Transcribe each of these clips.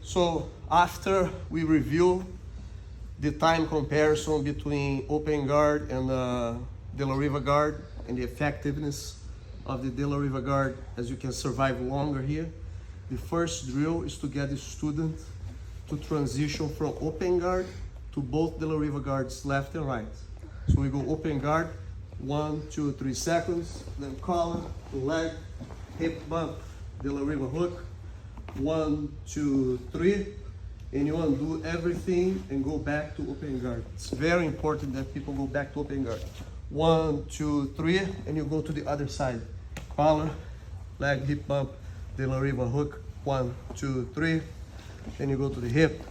So after we review the time comparison between open guard and Dela Riva Guard and the effectiveness of the Dela Riva Guard as you can survive longer here, the first drill is to get the student to transition from open guard to both Dela Riva Guards left and right. So we go open guard, 1, 2, 3 seconds, then collar, leg, hip bump, Dela Riva hook, 1, 2, 3, and you undo everything and go back to open guard. It's very important that people go back to open guard. 1, 2, 3, and you go to the other side. Collar, leg, hip bump, Dela Riva hook, 1, 2, 3, then you go to the hip,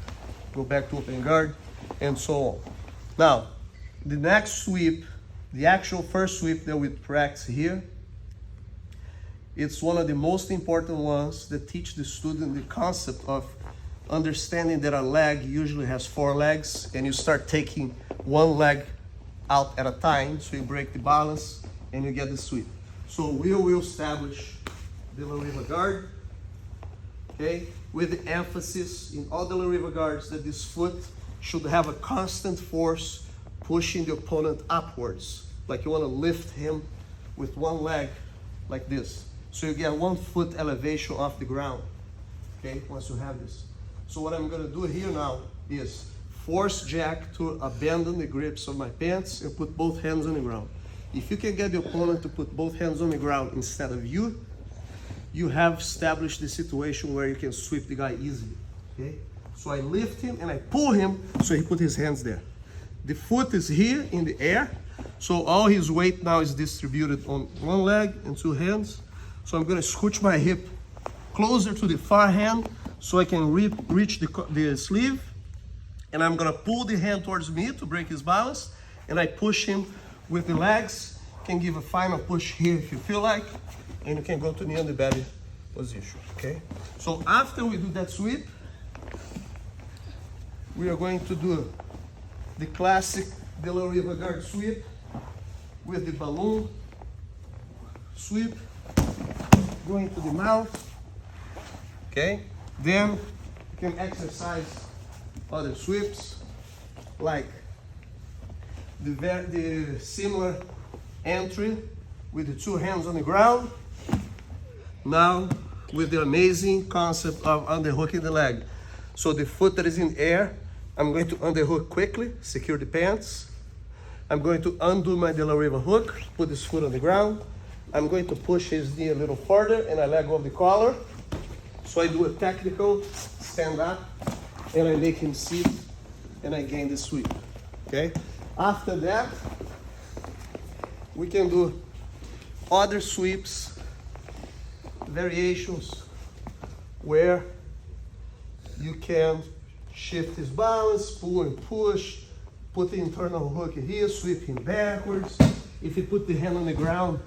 go back to open guard, and so on. Now, the next sweep, the actual first sweep that we practice here, it's one of the most important ones that teach the student the concept of understanding that a leg usually has 4 legs, and you start taking one leg out at a time, so you break the balance and you get the sweep. So we will establish Dela Riva Guard, okay, with the emphasis in all Dela Riva Guards that this foot should have a constant force pushing the opponent upwards, like you want to lift him with one leg like this. So you get 1 foot elevation off the ground, okay, once you have this. So what I'm going to do here now is force Jack to abandon the grips of my pants and put both hands on the ground. If you can get the opponent to put both hands on the ground instead of you, you have established the situation where you can sweep the guy easily, okay? So I lift him and I pull him so he put his hands there. The foot is here in the air, so all his weight now is distributed on one leg and 2 hands. So I'm going to scooch my hip closer to the far hand so I can reach the sleeve, and I'm going to pull the hand towards me to break his balance, and I push him with the legs. Can give a final push here if you feel like, and you can go to the underbelly position, okay? So after we do that sweep, we are going to do the classic Dela Riva Guard sweep with the balloon sweep, going to the mouth, okay? Then you can exercise other sweeps like the similar entry with the 2 hands on the ground. Now with the amazing concept of underhooking the leg. So the foot that is in air, I'm going to underhook quickly, secure the pants. I'm going to undo my Dela Riva hook, put his foot on the ground. I'm going to push his knee a little further and I let go of the collar. So I do a technical stand up and I make him sit and I gain the sweep, okay? After that, we can do other sweeps, variations, where you can shift his balance, pull and push, put the internal hook here, sweep him backwards. If you put the hand on the ground,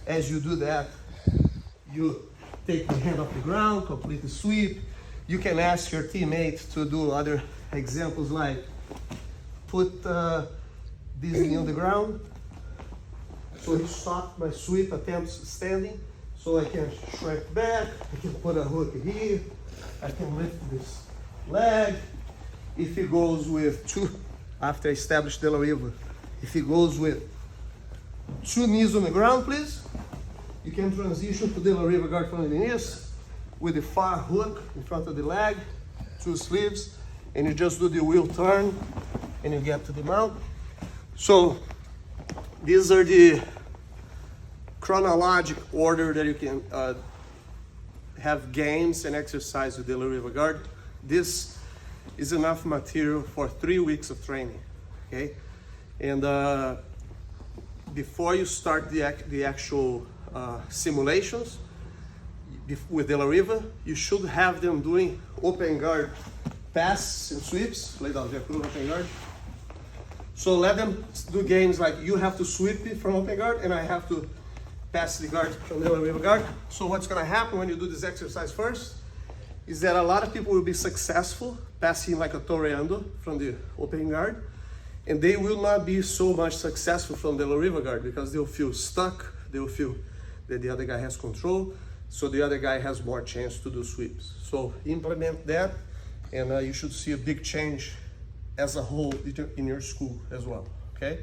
as you do that, you take the hand off the ground, complete the sweep. You can ask your teammate to do other examples like put this knee on the ground. So he stopped my sweep attempts standing, so I can shrink back, I can put a hook here, I can lift this leg. If he goes with 2, after I establish Dela Riva, if he goes with 2 knees on the ground, please, you can transition to Dela Riva Guard from the knees with the far hook in front of the leg, 2 sleeves, and you just do the wheel turn and you get to the mount. So these are the chronological order that you can have games and exercise with Dela Riva Guard. This is enough material for 3 weeks of training, okay? And before you start the actual simulations with Dela Riva, you should have them doing open guard passes and sweeps. Lay down, open guard. So let them do games like you have to sweep it from open guard and I have to pass the guard from Dela Riva Guard. So what's going to happen when you do this exercise first is that a lot of people will be successful passing like a toreando from the open guard, and they will not be so much successful from Dela Riva Guard because they'll feel stuck, they'll feel that the other guy has control, so the other guy has more chance to do sweeps. So implement that and you should see a big change as a whole in your school as well, okay?